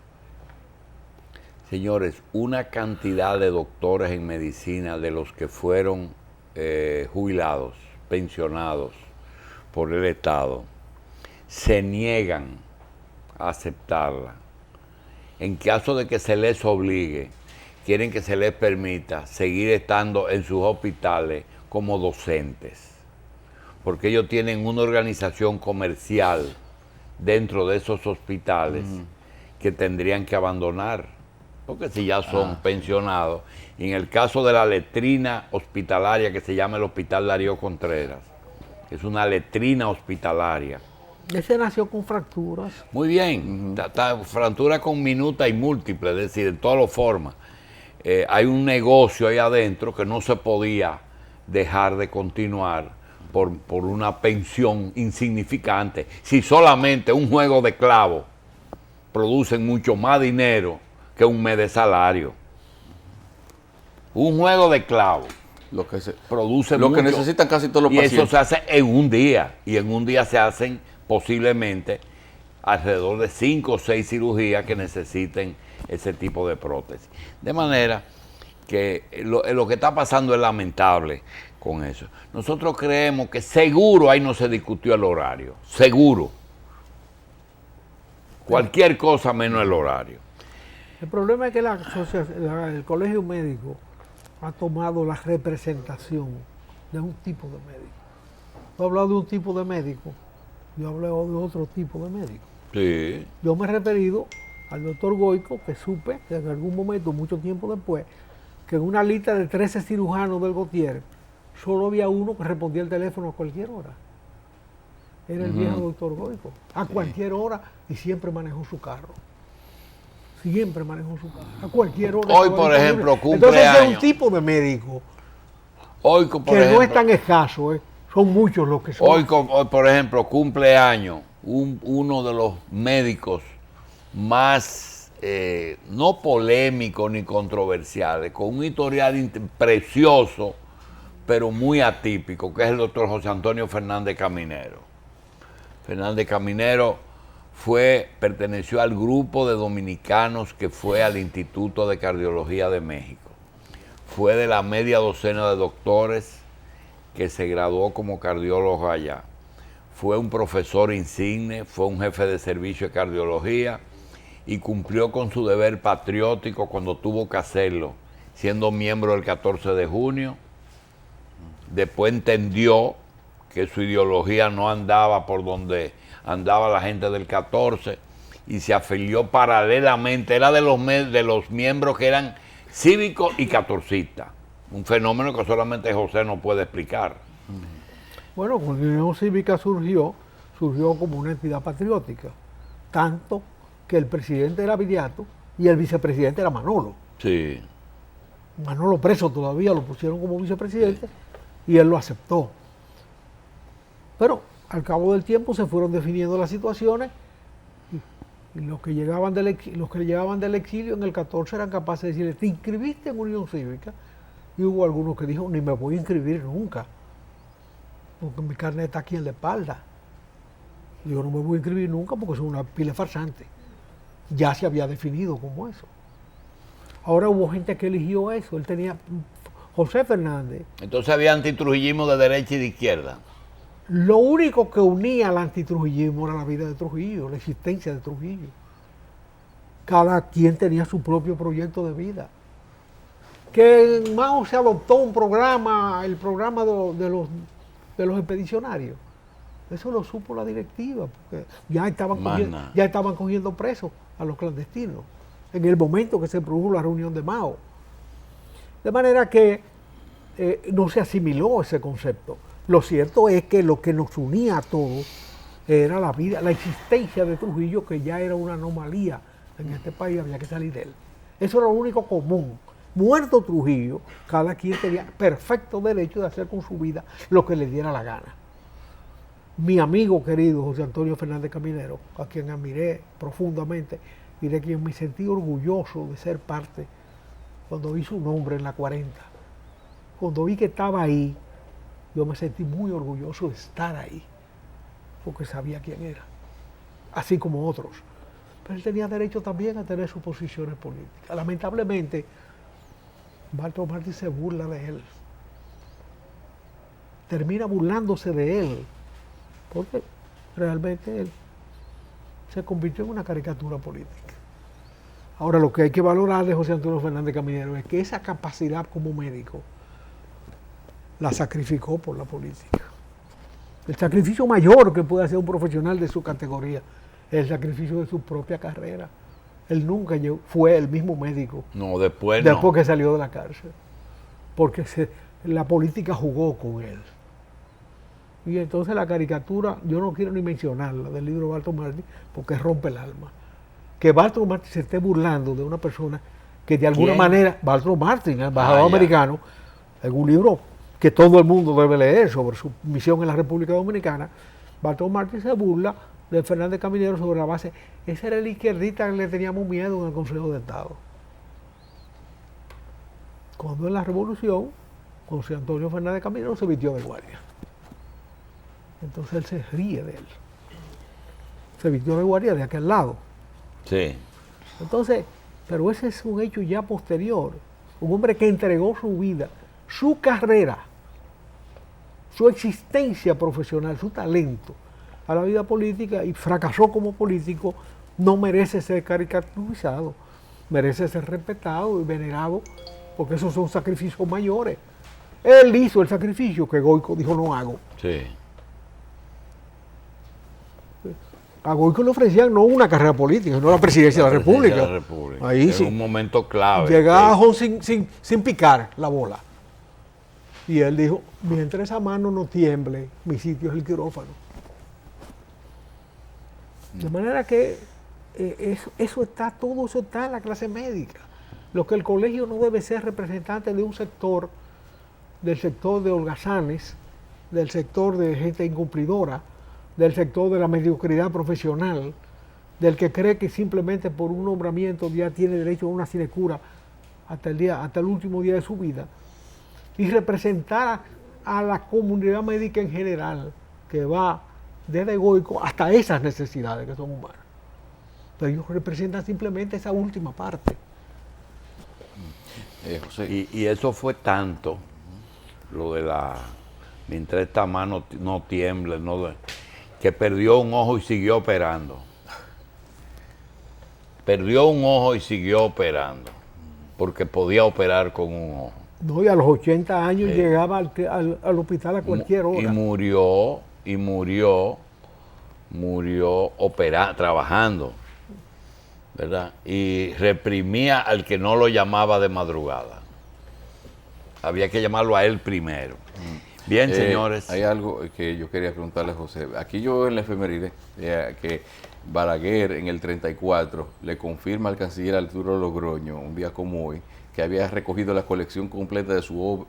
[SPEAKER 1] Señores, una cantidad de doctores en medicina de los que fueron jubilados, pensionados por el Estado, se niegan a aceptarla. En caso de que se les obligue, quieren que se les permita seguir estando en sus hospitales como docentes, porque ellos tienen una organización comercial dentro de esos hospitales que tendrían que abandonar. Porque si ya son pensionados, y en el caso de la letrina hospitalaria que se llama el Hospital Darío Contreras, es una letrina hospitalaria.
[SPEAKER 3] Ese nació con fracturas.
[SPEAKER 1] Muy bien, fractura con minuta y múltiple, es decir, en todas las formas. Hay un negocio ahí adentro que no se podía dejar de continuar por una pensión insignificante. Si solamente un juego de clavos producen mucho más dinero que un mes de salario. Un juego de clavos produce
[SPEAKER 2] lo
[SPEAKER 1] mucho,
[SPEAKER 2] que necesitan casi todos los pacientes.
[SPEAKER 1] Y eso se hace en un día. Y en un día se hacen posiblemente alrededor de 5 o 6 cirugías que necesiten ese tipo de prótesis. De manera que lo que está pasando es lamentable con eso. Nosotros creemos que seguro ahí no se discutió el horario. Seguro. Cualquier cosa menos el horario.
[SPEAKER 3] El problema es que el colegio médico ha tomado la representación de un tipo de médico. Tú has hablado de un tipo de médico, yo he hablado de otro tipo de médico.
[SPEAKER 1] Sí.
[SPEAKER 3] Yo me he referido al doctor Goico, que supe que en algún momento, mucho tiempo después, que en una lista de 13 cirujanos del Gautier, solo había uno que respondía el teléfono a cualquier hora. Era el viejo doctor Goico. A cualquier hora, y siempre manejó su carro. Siempre manejó su carro. A cualquier hora.
[SPEAKER 1] Hoy, por ejemplo, cumple
[SPEAKER 3] Entonces, ese es
[SPEAKER 1] años.
[SPEAKER 3] un tipo de médico
[SPEAKER 1] Hoy, por
[SPEAKER 3] que
[SPEAKER 1] ejemplo,
[SPEAKER 3] no es tan escaso, son muchos los que son.
[SPEAKER 1] Hoy, por ejemplo, cumple años uno de los médicos más, no polémicos ni controversiales, con un historial precioso, pero muy atípico, que es el doctor José Antonio Fernández Caminero. Fernández Caminero perteneció al grupo de dominicanos que fue al Instituto de Cardiología de México. Fue de la media docena de doctores que se graduó como cardiólogo allá. Fue un profesor insigne, fue un jefe de servicio de cardiología y cumplió con su deber patriótico cuando tuvo que hacerlo, siendo miembro del 14 de junio. Después entendió que su ideología no andaba por donde andaba la gente del 14 y se afilió paralelamente, era de los miembros que eran cívicos y catorcistas, un fenómeno que solamente José no puede explicar.
[SPEAKER 3] Bueno, cuando la Unión Cívica surgió como una entidad patriótica, tanto que el presidente era Viriato y el vicepresidente era Manolo.
[SPEAKER 1] Sí.
[SPEAKER 3] Manolo preso todavía, lo pusieron como vicepresidente y él lo aceptó. Pero al cabo del tiempo se fueron definiendo las situaciones y los que llegaban del exilio en el 14 eran capaces de decirle, ¿te inscribiste en Unión Cívica? Y hubo algunos que dijo, ni me voy a inscribir nunca, porque mi carnet está aquí en la espalda. Y yo no me voy a inscribir nunca porque soy una pila farsante. Ya se había definido como eso. Ahora hubo gente que eligió eso. Él tenía José Fernández.
[SPEAKER 1] Entonces había antitrujillismo de derecha y de izquierda.
[SPEAKER 3] Lo único que unía al antitrujillismo era la vida de Trujillo, la existencia de Trujillo. Cada quien tenía su propio proyecto de vida. Que en Mao se adoptó un programa, el programa de los expedicionarios. Eso lo supo la directiva, porque ya estaban cogiendo presos a los clandestinos en el momento que se produjo la reunión de Mao. De manera que no se asimiló ese concepto. Lo cierto es que lo que nos unía a todos era la vida, la existencia de Trujillo, que ya era una anomalía en este país, había que salir de él. Eso era lo único común. Muerto Trujillo, cada quien tenía perfecto derecho de hacer con su vida lo que le diera la gana. Mi amigo querido José Antonio Fernández Caminero, a quien admiré profundamente y de quien me sentí orgulloso de ser parte cuando vi su nombre en la 40. Cuando vi que estaba ahí, yo me sentí muy orgulloso de estar ahí, porque sabía quién era, así como otros. Pero él tenía derecho también a tener sus posiciones políticas. Lamentablemente, Bartolo Martí se burla de él. Termina burlándose de él, porque realmente él se convirtió en una caricatura política. Ahora, lo que hay que valorar de José Antonio Fernández Caminero es que esa capacidad como médico la sacrificó por la política. El sacrificio mayor que puede hacer un profesional de su categoría es el sacrificio de su propia carrera. Él nunca fue el mismo médico.
[SPEAKER 1] No, después
[SPEAKER 3] que salió de la cárcel. Porque la política jugó con él. Y entonces la caricatura, yo no quiero ni mencionarla, del libro de Bartolo Martí, porque rompe el alma. Que Bartolo Martí se esté burlando de una persona que de alguna manera, Bartolo Martí, el embajador americano, en un libro que todo el mundo debe leer sobre su misión en la República Dominicana, Bartolo Martí se burla de Fernández Caminero sobre la base, ese era el izquierdista que le teníamos miedo en el Consejo de Estado. Cuando en la Revolución, José Antonio Fernández Caminero se vistió de guardia. Entonces él se ríe de él. Se vistió de guardia de aquel lado.
[SPEAKER 1] Sí.
[SPEAKER 3] Entonces, pero ese es un hecho ya posterior. Un hombre que entregó su vida, su carrera, su existencia profesional, su talento a la vida política y fracasó como político, no merece ser caricaturizado, merece ser respetado y venerado, porque esos son sacrificios mayores. Él hizo el sacrificio que Goico dijo no hago.
[SPEAKER 1] Sí.
[SPEAKER 3] A Goico le ofrecían no una carrera política, sino la presidencia de la República. Ahí
[SPEAKER 1] en
[SPEAKER 3] sí.
[SPEAKER 1] un momento clave.
[SPEAKER 3] Llegaba sin picar la bola. Y él dijo, mientras esa mano no tiemble, mi sitio es el quirófano. De manera que todo eso está en la clase médica. Lo que el colegio no debe ser representante de un sector, del sector de holgazanes, del sector de gente incumplidora, del sector de la mediocridad profesional, del que cree que simplemente por un nombramiento ya tiene derecho a una sinecura hasta el último día de su vida, y representar a la comunidad médica en general, que va desde Goico hasta esas necesidades que son humanas. Pero ellos representan simplemente esa última parte.
[SPEAKER 2] José.
[SPEAKER 1] Y eso fue tanto, lo de mientras esta mano no tiemble, que perdió un ojo y siguió operando. Perdió un ojo y siguió operando, porque podía operar con un ojo.
[SPEAKER 3] No, y a los 80 años llegaba al hospital a cualquier hora.
[SPEAKER 1] Y murió trabajando, ¿verdad? Y reprimía al que no lo llamaba de madrugada. Había que llamarlo a él primero. Bien, señores.
[SPEAKER 2] Hay algo que yo quería preguntarle a José. Aquí yo en la efeméride, que Balaguer en el 34 le confirma al canciller Arturo Logroño, un día como hoy, que había recogido la colección completa de su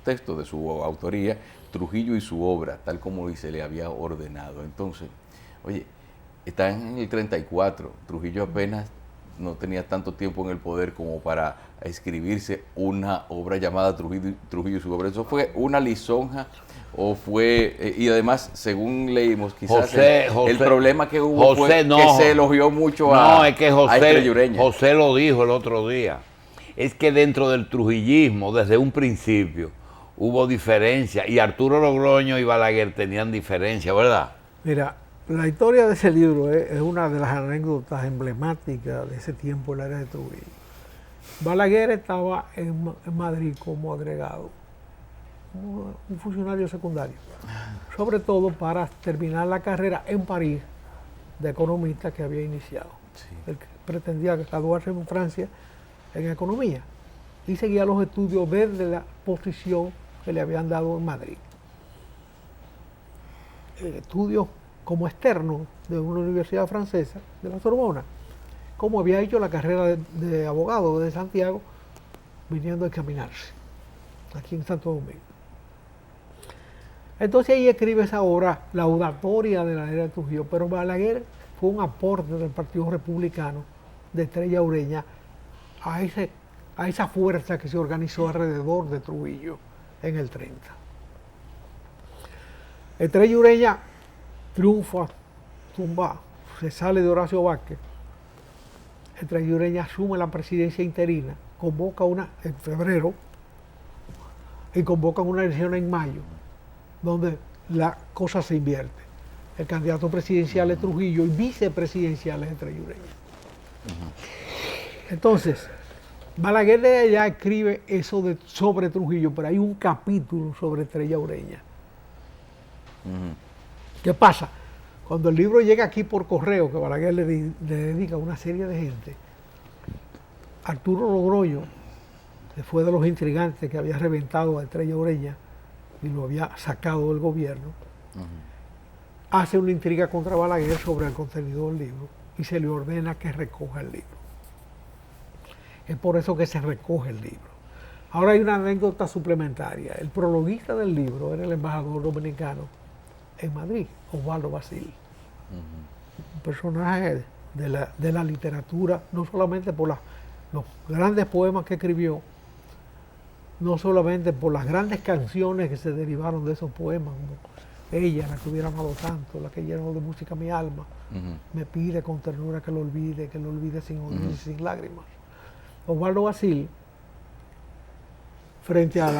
[SPEAKER 2] texto, de su autoría, Trujillo y su obra, tal como se le había ordenado. Entonces, oye, está en el 34, Trujillo apenas no tenía tanto tiempo en el poder como para escribirse una obra llamada Trujillo y su obra. ¿Eso fue una lisonja o fue, y además, según leímos, quizás el problema que hubo fue que se elogió mucho a Estrella Ureña?
[SPEAKER 1] José lo dijo el otro día, es que dentro del trujillismo, desde un principio, hubo diferencia, y Arturo Logroño y Balaguer tenían diferencia, ¿verdad?
[SPEAKER 3] Mira, la historia de ese libro es una de las anécdotas emblemáticas de ese tiempo en la era de Trujillo. Balaguer estaba en Madrid como agregado, como un funcionario secundario, sobre todo para terminar la carrera en París de economista que había iniciado.
[SPEAKER 2] Sí.
[SPEAKER 3] Él pretendía graduarse en Francia en economía y seguía los estudios desde la posición que le habían dado en Madrid. Estudios como externo de una universidad francesa, de la Sorbona, como había hecho la carrera de abogado de Santiago, viniendo a examinarse aquí en Santo Domingo. Entonces ahí escribe esa obra laudatoria de la era de Trujillo, pero Balaguer fue un aporte del Partido Republicano de Estrella Ureña a esa fuerza que se organizó alrededor de Trujillo en el 30. Estrella Ureña triunfa, tumba, se sale de Horacio Vázquez. Estrella Ureña asume la presidencia interina, convoca en febrero y convocan una elección en mayo, donde la cosa se invierte. El candidato presidencial es Trujillo y vicepresidencial es Estrella Ureña. Entonces, Balaguer de allá escribe eso sobre Trujillo, pero hay un capítulo sobre Estrella Ureña. ¿Qué pasa? Cuando el libro llega aquí por correo, que Balaguer le dedica a una serie de gente, Arturo Logroño, que fue de los intrigantes que había reventado a Estrella Ureña y lo había sacado del gobierno, hace una intriga contra Balaguer sobre el contenido del libro y se le ordena que recoja el libro. Es por eso que se recoge el libro. Ahora hay una anécdota suplementaria. El prologuista del libro era el embajador dominicano en Madrid, Osvaldo Basil. Un personaje de la literatura, no solamente por los grandes poemas que escribió, no solamente por las grandes canciones que se derivaron de esos poemas, como Ella, la que hubiera amado tanto, la que llenó de música mi alma, me pide con ternura que lo olvide sin odio y sin lágrimas. Osvaldo Basil, frente a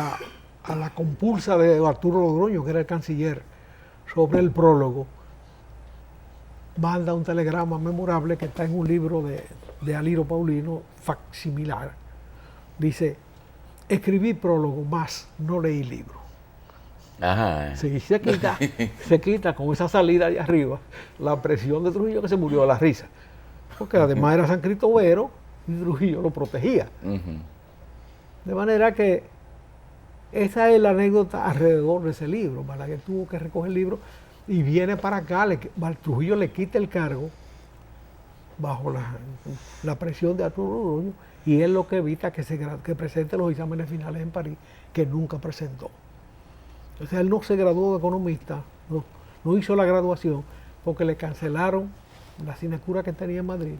[SPEAKER 3] la compulsa de Arturo Logroño, que era el canciller, sobre el prólogo, manda un telegrama memorable que está en un libro de Aliro Paulino, facsimilar. Dice, escribí prólogo, más no leí libro.
[SPEAKER 2] Ajá.
[SPEAKER 3] Sí, se quita con esa salida de arriba la presión de Trujillo, que se murió a la risa. Porque además era San Cristóbero y Trujillo lo protegía. De manera que esa es la anécdota alrededor de ese libro. Balaguer tuvo que recoger el libro y viene para acá, Trujillo le quita el cargo bajo la presión de Arturo Logroño y es lo que evita que presente los exámenes finales en París, que nunca presentó. O sea, él no se graduó de economista, no hizo la graduación porque le cancelaron la sinecura que tenía en Madrid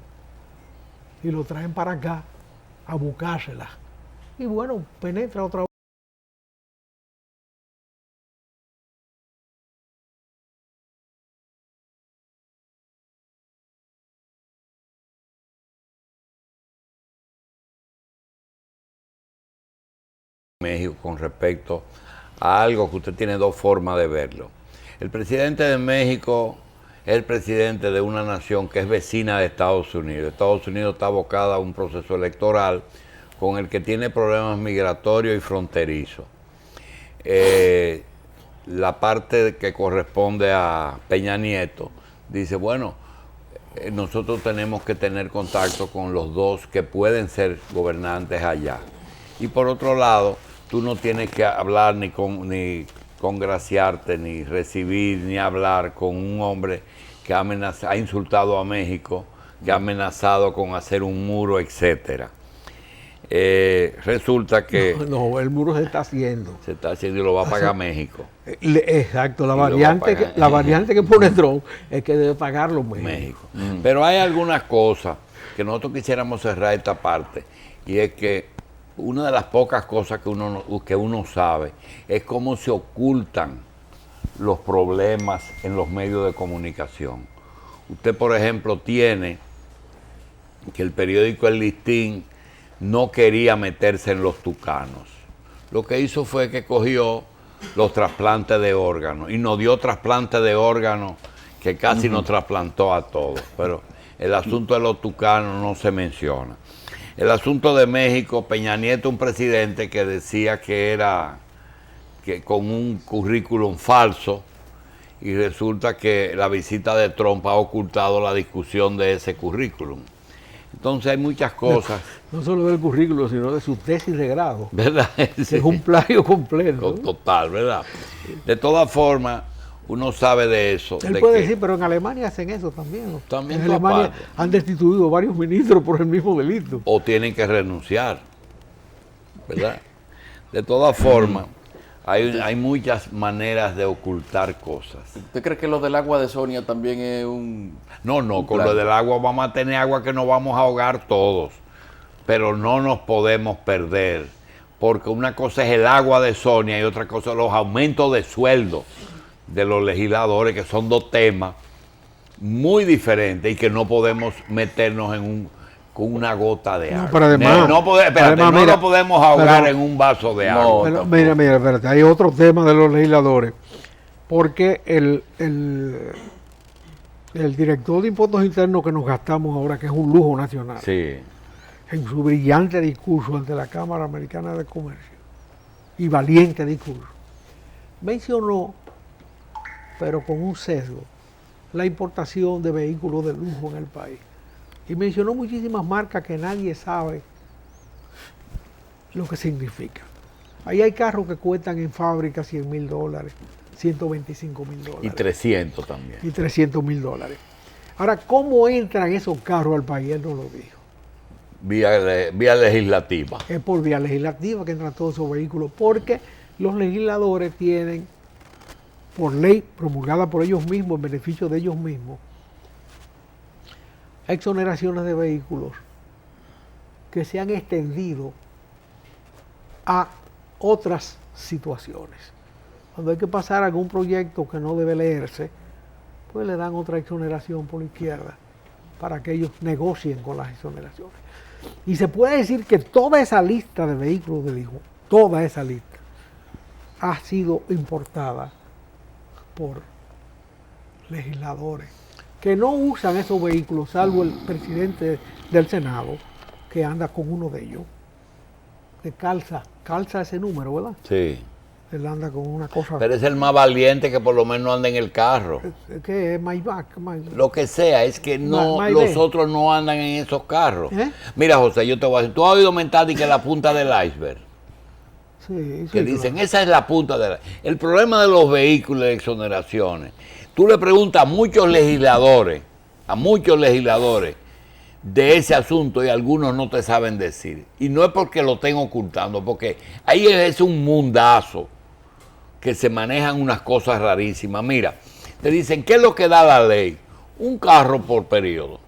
[SPEAKER 3] y lo traen para acá a buscársela. Y bueno, penetra otra vez.
[SPEAKER 1] México con respecto a algo que usted tiene dos formas de verlo. El presidente de México es el presidente de una nación que es vecina de Estados Unidos. Estados Unidos está abocada a un proceso electoral con el que tiene problemas migratorios y fronterizos. La parte que corresponde a Peña Nieto dice, bueno, nosotros tenemos que tener contacto con los dos que pueden ser gobernantes allá. Y por otro lado, tú no tienes que hablar ni congraciarte, ni recibir, ni hablar con un hombre que ha insultado a México, que ha amenazado con hacer un muro, etcétera. Resulta que
[SPEAKER 3] No, el muro se está haciendo.
[SPEAKER 1] se está haciendo y lo va a pagar México.
[SPEAKER 3] Exacto, la
[SPEAKER 1] Y lo va a
[SPEAKER 3] variante,
[SPEAKER 1] pagar.
[SPEAKER 3] la variante que pone Trump es que debe pagarlo México.
[SPEAKER 1] México. Pero hay algunas cosas que nosotros quisiéramos cerrar esta parte, y es que una de las pocas cosas que uno sabe es cómo se ocultan los problemas en los medios de comunicación. Usted, por ejemplo, tiene que el periódico El Listín no quería meterse en los tucanos. Lo que hizo fue que cogió los trasplantes de órganos y nos dio trasplantes de órganos que casi nos trasplantó a todos. Pero el asunto de los tucanos no se menciona. El asunto de México, Peña Nieto, un presidente que decía que era con un currículum falso, y resulta que la visita de Trump ha ocultado la discusión de ese currículum. Entonces hay muchas cosas.
[SPEAKER 3] No solo del currículo, sino de su tesis de grado,
[SPEAKER 1] ¿Verdad?
[SPEAKER 3] que es un plagio completo.
[SPEAKER 1] Total, ¿verdad? De todas formas, uno sabe de eso.
[SPEAKER 3] Él
[SPEAKER 1] de
[SPEAKER 3] puede
[SPEAKER 1] que
[SPEAKER 3] decir, pero en Alemania hacen eso también.
[SPEAKER 1] También
[SPEAKER 3] En
[SPEAKER 1] toda
[SPEAKER 3] Alemania
[SPEAKER 1] parte.
[SPEAKER 3] han destituido varios ministros por el mismo delito.
[SPEAKER 1] o tienen que renunciar, ¿verdad? De todas formas, hay muchas maneras de ocultar cosas.
[SPEAKER 2] ¿Usted cree que lo del agua de Sonia también es un...
[SPEAKER 1] No,
[SPEAKER 2] un
[SPEAKER 1] con
[SPEAKER 2] plan?
[SPEAKER 1] lo del agua vamos a tener agua que nos vamos a ahogar todos, pero no nos podemos perder, porque una cosa es el agua de Sonia y otra cosa los aumentos de sueldo de los legisladores, que son dos temas muy diferentes y que no podemos meternos con una gota de agua.
[SPEAKER 3] pero además-
[SPEAKER 1] espérate,
[SPEAKER 3] además,
[SPEAKER 1] no
[SPEAKER 3] mira,
[SPEAKER 1] nos podemos ahogar
[SPEAKER 3] pero-
[SPEAKER 1] en un vaso de
[SPEAKER 2] No,
[SPEAKER 1] agua.
[SPEAKER 3] Pero, mira, espérate, hay otro tema de los legisladores, porque el director de impuestos internos que nos gastamos ahora, que es un lujo nacional,
[SPEAKER 1] Sí,
[SPEAKER 3] en su brillante discurso ante la Cámara Americana de Comercio, y valiente discurso, mencionó, pero con un sesgo, la importación de vehículos de lujo en el país. Y mencionó muchísimas marcas que nadie sabe lo que significa. Ahí hay carros que cuestan en fábrica $100,000, $125,000
[SPEAKER 1] y 300 también.
[SPEAKER 3] y $300,000. Ahora, ¿cómo entran esos carros al país? Él no lo dijo.
[SPEAKER 1] Vía legislativa.
[SPEAKER 3] Es por vía legislativa que entran todos esos vehículos, porque los legisladores tienen, por ley promulgada por ellos mismos, en beneficio de ellos mismos, exoneraciones de vehículos que se han extendido a otras situaciones. Cuando hay que pasar algún proyecto que no debe leerse, pues le dan otra exoneración por la izquierda para que ellos negocien con las exoneraciones. Y se puede decir que toda esa lista de vehículos del hijo, toda esa lista, ha sido importada por legisladores que no usan esos vehículos, salvo el presidente del Senado, que anda con uno de ellos, que calza ese número, ¿verdad?
[SPEAKER 1] Sí.
[SPEAKER 3] Él anda con una cosa
[SPEAKER 1] Pero es el más valiente que por lo menos anda en el carro.
[SPEAKER 3] que es Maybach.
[SPEAKER 1] Lo que sea, es que no,
[SPEAKER 3] Maybach.
[SPEAKER 1] los otros no andan en esos carros.
[SPEAKER 3] ¿Eh?
[SPEAKER 1] Mira, José, yo te voy a decir, tú has oído mentar de que la punta del iceberg,
[SPEAKER 3] Sí,
[SPEAKER 1] que
[SPEAKER 3] sí,
[SPEAKER 1] dicen,
[SPEAKER 3] claro.
[SPEAKER 1] esa es la punta del iceberg. El problema de los vehículos de exoneraciones, tú le preguntas a muchos legisladores de ese asunto y algunos no te saben decir. Y no es porque lo estén ocultando, porque ahí es un mundazo que se manejan unas cosas rarísimas. Mira, te dicen, ¿qué es lo que da la ley? Un carro por periodo.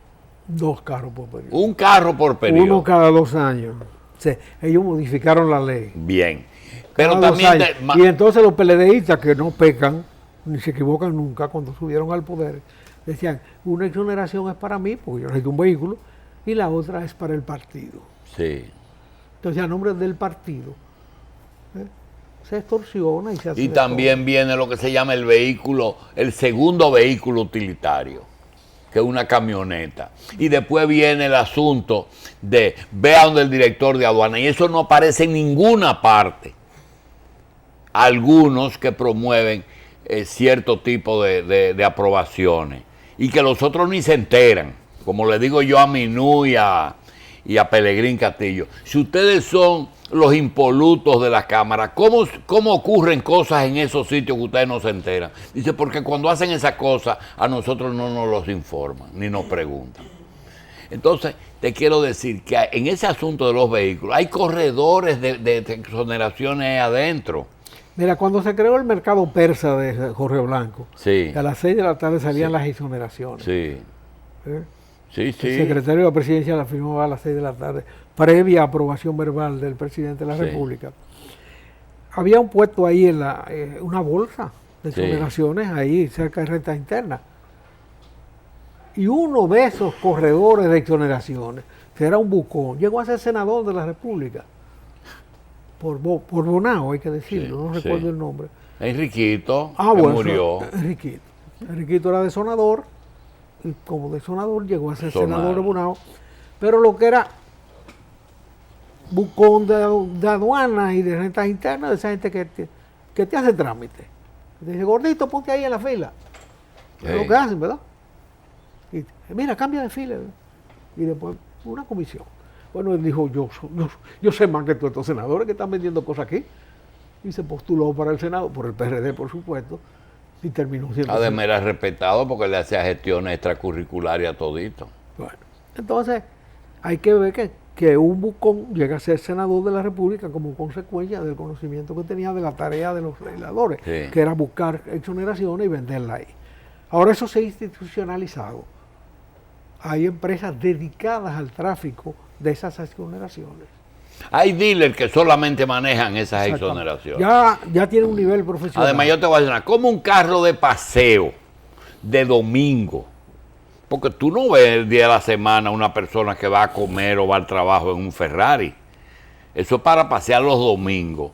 [SPEAKER 3] 2 carros por periodo.
[SPEAKER 1] Un carro por periodo.
[SPEAKER 3] Uno cada 2 años. Ellos modificaron la ley.
[SPEAKER 1] Bien. Pero
[SPEAKER 3] Cada 2
[SPEAKER 1] también...
[SPEAKER 3] años. Y entonces los PLDistas, que no pecan, ni se equivocan nunca, cuando subieron al poder, decían, una exoneración es para mí, porque yo necesito un vehículo, y la otra es para el partido.
[SPEAKER 1] Sí.
[SPEAKER 3] Entonces, a nombre del partido, se extorsiona y se hace
[SPEAKER 1] Y
[SPEAKER 3] de
[SPEAKER 1] también viene lo que se llama el vehículo, el segundo vehículo utilitario, que es una camioneta. Y después viene el asunto de, ve a donde el director de aduana, y eso no aparece en ninguna parte. Algunos que promueven cierto tipo de aprobaciones, y que los otros ni se enteran, como le digo yo a Minú y a Pelegrín Castillo. Si ustedes son los impolutos de la Cámara, ¿cómo ocurren cosas en esos sitios que ustedes no se enteran? Dice, porque cuando hacen esas cosas a nosotros no nos los informan, ni nos preguntan. Entonces, te quiero decir que en ese asunto de los vehículos hay corredores de exoneraciones adentro.
[SPEAKER 3] Mira, cuando se creó el mercado persa de Jorge Blanco,
[SPEAKER 1] Sí,
[SPEAKER 3] a las 6 de la tarde salían
[SPEAKER 1] Sí.
[SPEAKER 3] las exoneraciones.
[SPEAKER 1] sí,
[SPEAKER 3] ¿eh?
[SPEAKER 1] sí,
[SPEAKER 3] El
[SPEAKER 1] sí.
[SPEAKER 3] secretario de la presidencia la firmó a las 6 de la tarde, previa aprobación verbal del presidente de la
[SPEAKER 1] Sí.
[SPEAKER 3] República. Había un puesto ahí en una bolsa de
[SPEAKER 1] Sí.
[SPEAKER 3] exoneraciones, ahí cerca de renta interna. Y uno de esos corredores de exoneraciones, que era un bucón, llegó a ser senador de la República. Por Bonao, hay que decirlo,
[SPEAKER 1] Sí,
[SPEAKER 3] no
[SPEAKER 1] sí.
[SPEAKER 3] recuerdo el nombre.
[SPEAKER 1] Enriquito, que
[SPEAKER 3] Bueno,
[SPEAKER 1] murió.
[SPEAKER 3] Enriquito. Enriquito era desonador, y como desonador llegó a ser
[SPEAKER 1] Sonar.
[SPEAKER 3] senador de Bonao, pero lo que era bucón de aduanas y de rentas internas, de esa gente que te hace trámite. Te dice, gordito, ponte ahí en la fila. Es
[SPEAKER 1] Sí.
[SPEAKER 3] lo que hacen, ¿verdad? Y mira, cambia de fila. ¿verdad? Y después una comisión. Bueno, él dijo, yo sé más que todos estos senadores que están vendiendo cosas aquí. Y se postuló para el Senado, por el PRD, por supuesto, y terminó siendo
[SPEAKER 1] Además era respetado porque le hacía gestiones extracurriculares a todito.
[SPEAKER 3] Bueno, entonces hay que ver que un bucón llega a ser senador de la República como consecuencia del conocimiento que tenía de la tarea de los legisladores,
[SPEAKER 1] Sí.
[SPEAKER 3] que era buscar exoneraciones y venderla ahí. Ahora eso se ha institucionalizado. Hay empresas dedicadas al tráfico de esas exoneraciones.
[SPEAKER 1] Hay dealers que solamente manejan esas
[SPEAKER 3] Exactamente.
[SPEAKER 1] exoneraciones.
[SPEAKER 3] Ya tiene un nivel profesional.
[SPEAKER 1] Además, yo te voy a decir una, como un carro de paseo de domingo. Porque tú no ves el día de la semana una persona que va a comer o va al trabajo en un Ferrari. Eso es para pasear los domingos.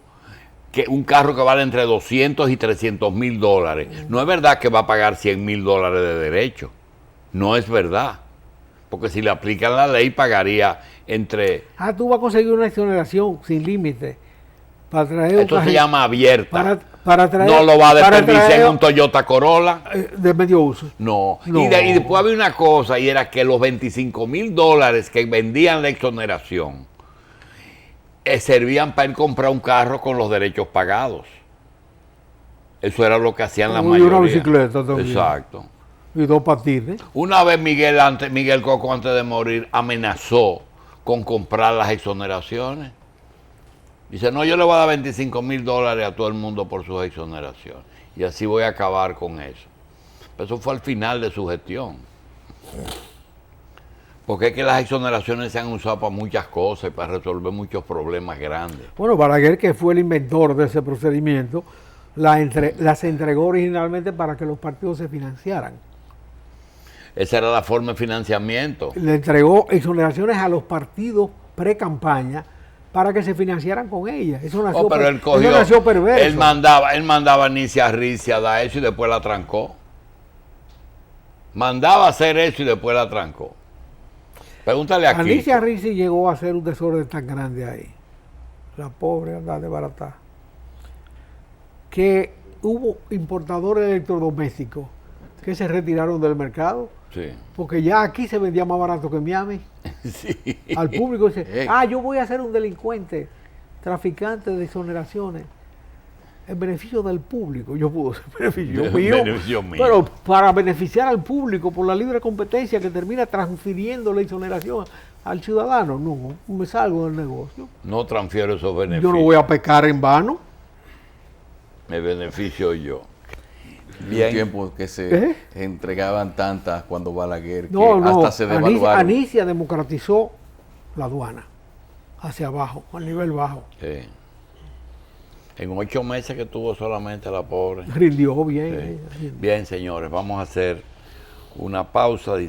[SPEAKER 1] Que un carro que vale entre 200 y 300 mil dólares. No es verdad que va a pagar 100 mil dólares de derecho. No es verdad. Porque si le aplican la ley pagaría entre...
[SPEAKER 3] Tú vas a conseguir una exoneración sin límite para traer un
[SPEAKER 1] Esto se
[SPEAKER 3] carril-
[SPEAKER 1] llama abierta.
[SPEAKER 3] para traer,
[SPEAKER 1] No lo va a
[SPEAKER 3] para
[SPEAKER 1] desperdiciar
[SPEAKER 3] traer,
[SPEAKER 1] en un Toyota Corolla.
[SPEAKER 3] de medio uso.
[SPEAKER 1] No.
[SPEAKER 3] No.
[SPEAKER 1] Y después había una cosa, y era que los 25 mil dólares que vendían la exoneración servían para ir comprar un carro con los derechos pagados. Eso era lo que hacían la
[SPEAKER 3] Y
[SPEAKER 1] mayoría.
[SPEAKER 3] una bicicleta también.
[SPEAKER 1] Exacto.
[SPEAKER 3] Y 2 patines.
[SPEAKER 1] Una vez Miguel Coco, antes de morir, amenazó con comprar las exoneraciones. Dice, no, yo le voy a dar 25 mil dólares a todo el mundo por sus exoneraciones. Y así voy a acabar con eso. Pero eso fue al final de su gestión. Porque es que las exoneraciones se han usado para muchas cosas y para resolver muchos problemas grandes.
[SPEAKER 3] Bueno, Balaguer, que fue el inventor de ese procedimiento, las entregó originalmente para que los partidos se financiaran.
[SPEAKER 1] Esa era la forma de financiamiento.
[SPEAKER 3] Le entregó exoneraciones a los partidos pre-campaña para que se financiaran con ellas. Eso nació,
[SPEAKER 1] Oh, pero él cogió,
[SPEAKER 3] eso nació perverso.
[SPEAKER 1] él mandaba a Nicia Ricci a dar eso y después la trancó. Mandaba a hacer eso y después la trancó. Pregúntale aquí.
[SPEAKER 3] Alicia Ricci llegó a hacer un desorden tan grande ahí. La pobre anda de barata. Que hubo importadores de electrodomésticos que se retiraron del mercado.
[SPEAKER 1] Sí.
[SPEAKER 3] Porque ya aquí se vendía más barato que en Miami.
[SPEAKER 1] Sí.
[SPEAKER 3] Al público dice,
[SPEAKER 2] Hey.
[SPEAKER 3] yo voy a ser un delincuente, traficante de exoneraciones. En beneficio del público. Yo puedo ser beneficio
[SPEAKER 1] En
[SPEAKER 3] mío.
[SPEAKER 1] beneficio mío.
[SPEAKER 3] Pero para beneficiar al público por la libre competencia que termina transfiriendo la exoneración al ciudadano. No, me salgo del negocio.
[SPEAKER 1] No transfiero esos
[SPEAKER 3] Yo
[SPEAKER 1] beneficios.
[SPEAKER 3] no voy a pecar en vano.
[SPEAKER 1] Me beneficio yo.
[SPEAKER 2] Un
[SPEAKER 1] Bien.
[SPEAKER 2] tiempo que se
[SPEAKER 3] ¿Eh?
[SPEAKER 2] entregaban tantas cuando Balaguer,
[SPEAKER 3] No,
[SPEAKER 2] que
[SPEAKER 3] no.
[SPEAKER 2] hasta se devaluaron.
[SPEAKER 3] Anicia democratizó la aduana hacia abajo, al nivel bajo.
[SPEAKER 1] Sí. En 8 meses que tuvo solamente la pobre.
[SPEAKER 3] Rindió bien.
[SPEAKER 1] Sí.
[SPEAKER 3] rindió.
[SPEAKER 1] Bien, señores, vamos a hacer una pausa.